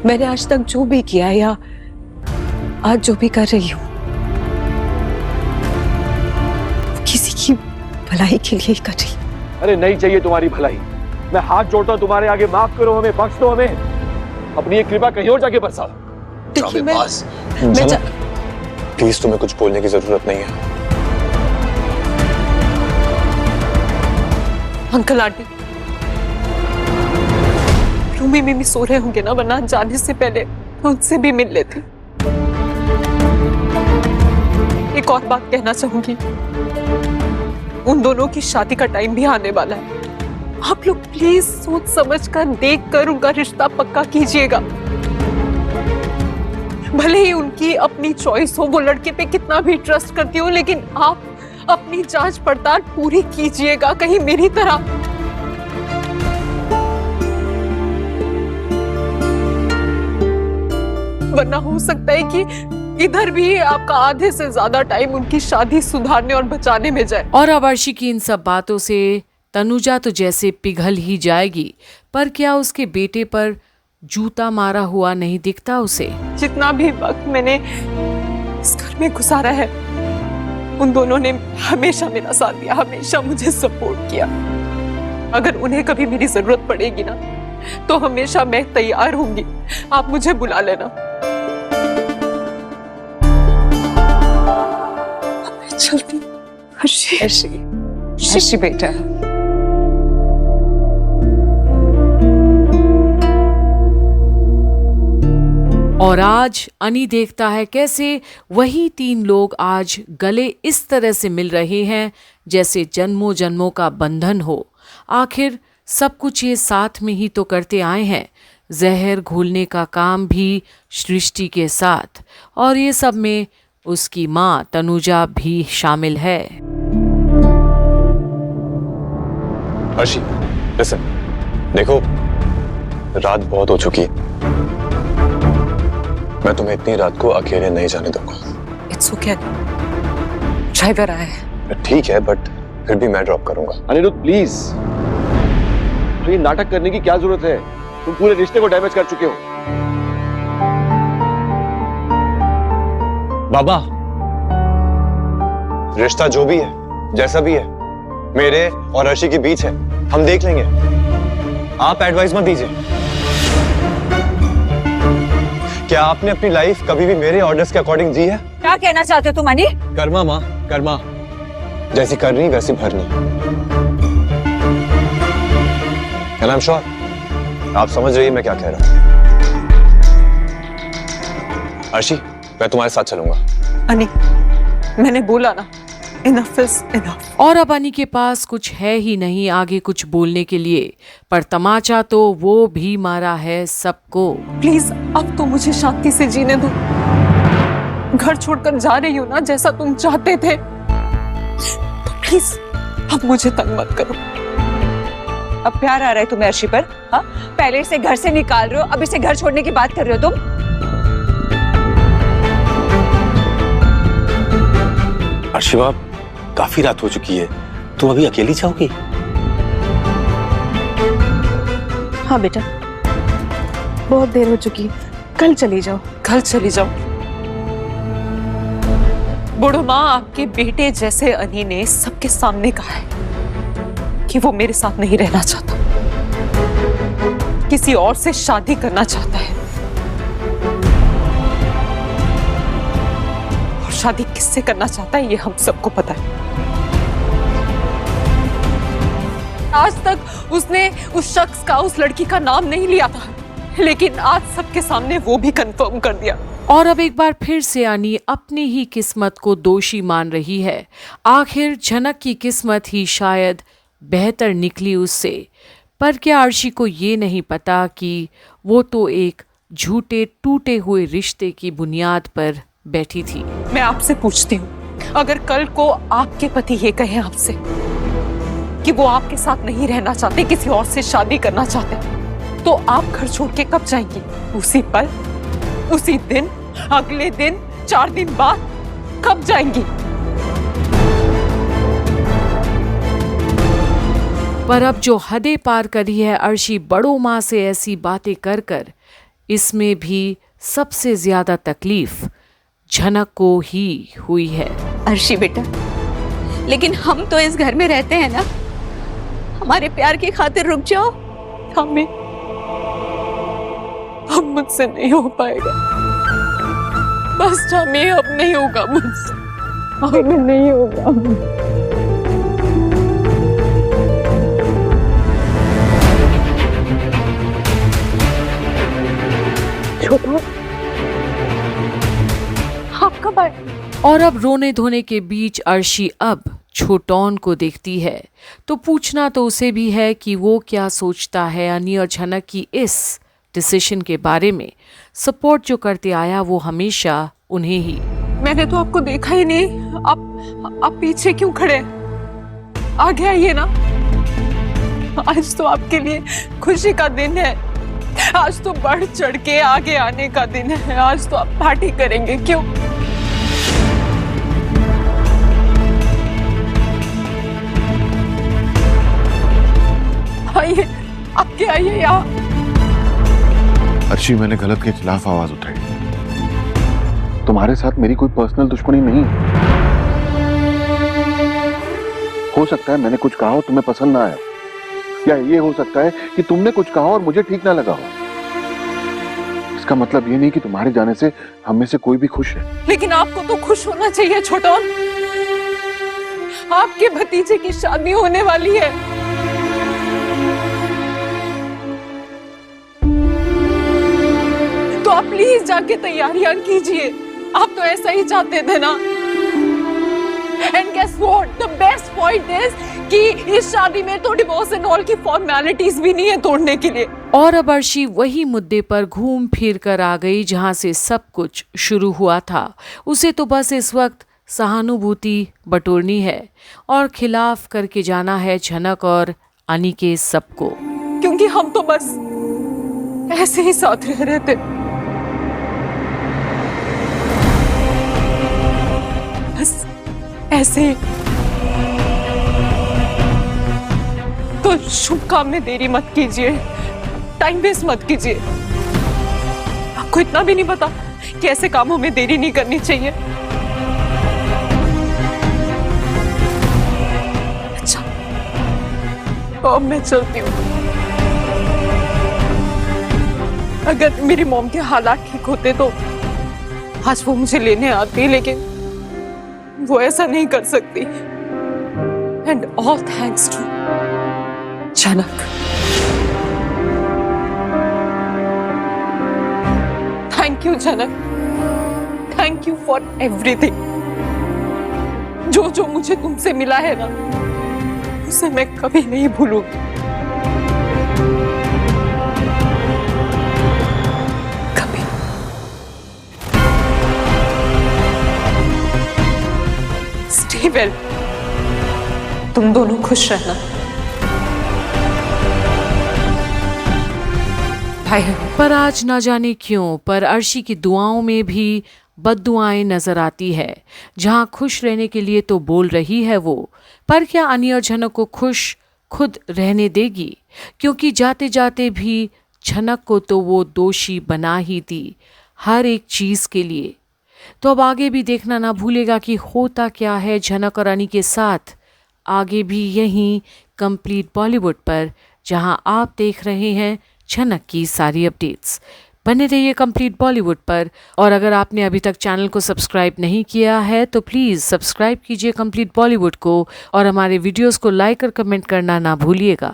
मैंने आज तक जो भी किया या आज जो भी कर रही हूँ किसी की भलाई के लिए ही कर रही हूँ। अरे नहीं चाहिए तुम्हारी भलाई, मैं हाथ जोड़ता हूँ तुम्हारे आगे, माफ करो हमें, बख्श दो हमें, अपनी ये कृपा कहीं और जाके बरसाओ। देखिए मैं प्लीज तुम्हें कुछ बोलने की जरूरत नहीं है। अंकल आंटी रूम में सो रहे होंगे ना, वरना जाने से पहले उनसे भी मिल लेती। एक और बात कहना चाहूंगी, उन दोनों की शादी का टाइम भी आने वाला है। आप लोग प्लीज सोच समझ कर देख कर उनका रिश्ता पक्का कीजिएगा। भले ही उनकी अपनी चॉइस हो, वो लड़के पे कितना भी ट्रस्ट करती हो, लेकिन आप अपनी जांच पड़ताल पूरी कीजिएगा, कहीं मेरी तरह। वरना हो सकता है कि इधर भी आपका आधे से ज्यादा टाइम उनकी शादी सुधारने और बचाने में जाए। और अब अर्शी की इन सब बातों से तनुजा तो जैसे पिघल ही जाएगी, पर क्या उसके बेटे पर जूता मारा हुआ नहीं दिखता उसे? जितना भी वक्त मैंने इस घर में गुजारा है, उन दोनों ने हमेशा मेरा साथ दिया, हमेशा मुझे सपोर्ट किया। अगर उन्हें कभी मेरी जरूरत पड़ेगी ना, तो हमेशा मैं तैयार होंगी, आप मुझे बुला लेना। चलती अर्शी, अर्शी, अर्शी बेटा। और आज अनी देखता है कैसे वही तीन लोग आज गले इस तरह से मिल रहे हैं जैसे जन्मों जन्मों का बंधन हो। आखिर सब कुछ ये साथ में ही तो करते आए हैं, जहर घोलने का काम भी सृष्टि के साथ, और ये सब में उसकी माँ तनुजा भी शामिल है। अर्शी, लिसन, देखो रात बहुत हो चुकी है, मैं तुम्हें इतनी रात को अकेले नहीं जाने दूंगा। इट्स ओके, ड्राइवर आया है। ठीक है, बट फिर भी मैं ड्रॉप करूंगा। अनिरुद्ध प्लीज, तो ये नाटक करने की क्या जरूरत है? तुम पूरे रिश्ते को डैमेज कर चुके हो। बाबा, रिश्ता जो भी है, जैसा भी है, मेरे और अर्शी के बीच है, हम देख लेंगे। आप एडवाइस मत दीजिए। क्या आपने अपनी लाइफ कभी भी मेरे ऑर्डर्स के अकॉर्डिंग जी है? क्या कहना चाहते हो तुम अनी? कर्मा माँ, कर्मा, जैसी करनी वैसी भरनी। एंड आई एम श्योर आप समझ रही है मैं क्या कह रहा हूं। अर्शी, मैं तुम्हारे साथ चलूंगा। अनी, मैंने बोला ना, इनफ इज इनफ। और अब अनी के पास कुछ है ही नहीं आगे कुछ बोलने के लिए, पर तमाचा तो वो भी मारा है सबको। प्लीज अब तो मुझे शांति से जीने दो। घर छोड़कर जा रही हो ना, जैसा तुम चाहते थे, तो प्लीज अब मुझे तंग मत करो। अब प्यार आ रहा है तुम्हें अर्शी पर? हाँ, पहले इसे घर से निकाल रहे हो, अब इसे घर छोड़ने की बात कर रहे हो तुम? अर्शी बाप, काफी रात हो चुकी है, तुम अभी अकेली जाओगी? हाँ बेटा, बहुत देर हो चुकी है, कल चली जाओ, कल चली जाओ। बूढ़ो माँ, आपके बेटे जैसे अनी ने सबके सामने कहा है कि वो मेरे साथ नहीं रहना चाहता, किसी और से शादी करना चाहता है। और शादी किससे करना चाहता है ये हम सबको पता है। आज तक उसने उस शख्स का, उस लड़की का नाम नहीं लिया था, लेकिन आज सबके सामने वो भी कंफर्म कर दिया। और अब एक बार फिर से अनी अपनी ही किस्मत को दोषी मान रही है। आखिर झनक की किस्मत ही शायद बेहतर निकली उससे, पर क्या अर्शी को ये नहीं पता कि वो तो एक झूठे टूटे हुए रिश्ते की बुनियाद पर बैठी थी। मैं आपसे पूछती हूँ, अगर कल को आपके पति ये कहें आपसे कि वो आपके साथ नहीं रहना चाहते, किसी और से शादी करना चाहते, तो आप घर छोड़ के कब जाएंगी? उसी पल, उसी दिन, अगले दिन, 4 दिन बाद, कब जाएंगी? पर अब जो हदें पार करी है अर्शी बड़ों माँ से ऐसी बातें कर कर, इसमें भी सबसे ज्यादा तकलीफ झनक को ही हुई है। अर्शी बेटा, लेकिन हम तो इस घर में रहते हैं ना, हमारे प्यार की खातिर रुक जाओ। हमें अब मुझसे नहीं हो पाएगा, बस हमें अब नहीं होगा मुझसे, अब नहीं होगा। छोटा, आप कब आए? और अब रोने धोने के बीच अर्शी अब छोटौन को देखती है तो पूछना तो उसे भी है कि वो क्या सोचता है अनी और झनक की इस डिसीजन के बारे में। सपोर्ट जो करते आया वो हमेशा उन्हें ही। मैंने तो आपको देखा ही नहीं, आप पीछे क्यों खड़े हैं? आगे आइए ना, आज तो आपके लिए खुशी का दिन है, आज तो बढ़ चढ़ के आगे आने का दिन है, आज तो आप पार्टी करेंगे। क्यों? आइए, आगे आइए यहाँ। अर्शी, मैंने गलत के खिलाफ आवाज उठाई। तुम्हारे साथ मेरी कोई पर्सनल दुश्मनी नहीं है। हो सकता है मैंने कुछ कहा हो तुम्हें पसंद ना आया, या ये हो सकता है कि तुमने कुछ कहा और मुझे ठीक ना लगा हो। इसका मतलब ये नहीं कि तुम्हारे जाने से हम में से कोई भी खुश है। लेकिन आपको तो खुश होना चाहिए छोटौन, आपके भतीजे की शादी होने वाली है। तो आप प्लीज जाके तैयारियां कीजिए, आप तो ऐसा ही चाहते थे ना। And guess what? The best point is कि इस शादी में तो डिवोर्स एंड ऑल की फॉर्मेलिटीज भी नहीं है तोड़ने के लिए। और अब अर्शी वही मुद्दे पर घूम फिर कर आ गई जहां से सब कुछ शुरू हुआ था। उसे तो बस इस वक्त सहानुभूति बटोरनी है और खिलाफ करके जाना है झनक और अनी के सबको। क्योंकि हम तो बस ऐसे ही साथ रह रहे थे, बस ऐसे ही। तो शुभ काम में देरी मत कीजिए, टाइम वेस्ट मत कीजिए। आपको इतना भी नहीं पता कि ऐसे कामों में देरी नहीं करनी चाहिए। अच्छा, तो अब मैं चलती हूँ। अगर मेरी मॉम के हालात ठीक होते तो आज वो मुझे लेने आती, लेकिन वो ऐसा नहीं कर सकती। एंड ऑल थैंक्स टू झनक। थैंक यू झनक, थैंक यू फॉर एवरीथिंग। जो जो मुझे तुमसे मिला है ना, उसे मैं कभी नहीं भूलूंगी, कभी। स्टे वेल, तुम दोनों खुश रहना। पर आज ना जाने क्यों पर अर्शी की दुआओं में भी बद्दुआएं नजर आती है। जहां खुश रहने के लिए तो बोल रही है वो, पर क्या अनी और झनक को खुश खुद रहने देगी? क्योंकि जाते जाते भी झनक को तो वो दोषी बना ही दी हर एक चीज के लिए। तो अब आगे भी देखना ना भूलेगा कि होता क्या है झनक और अनी के साथ। आगे भी यहीं कंप्लीट बॉलीवुड पर, जहां आप देख रहे हैं झनक की सारी अपडेट्स। बने रहिए कंप्लीट बॉलीवुड पर। और अगर आपने अभी तक चैनल को सब्सक्राइब नहीं किया है तो प्लीज़ सब्सक्राइब कीजिए कंप्लीट बॉलीवुड को और हमारे वीडियोस को लाइक और कमेंट करना ना भूलिएगा।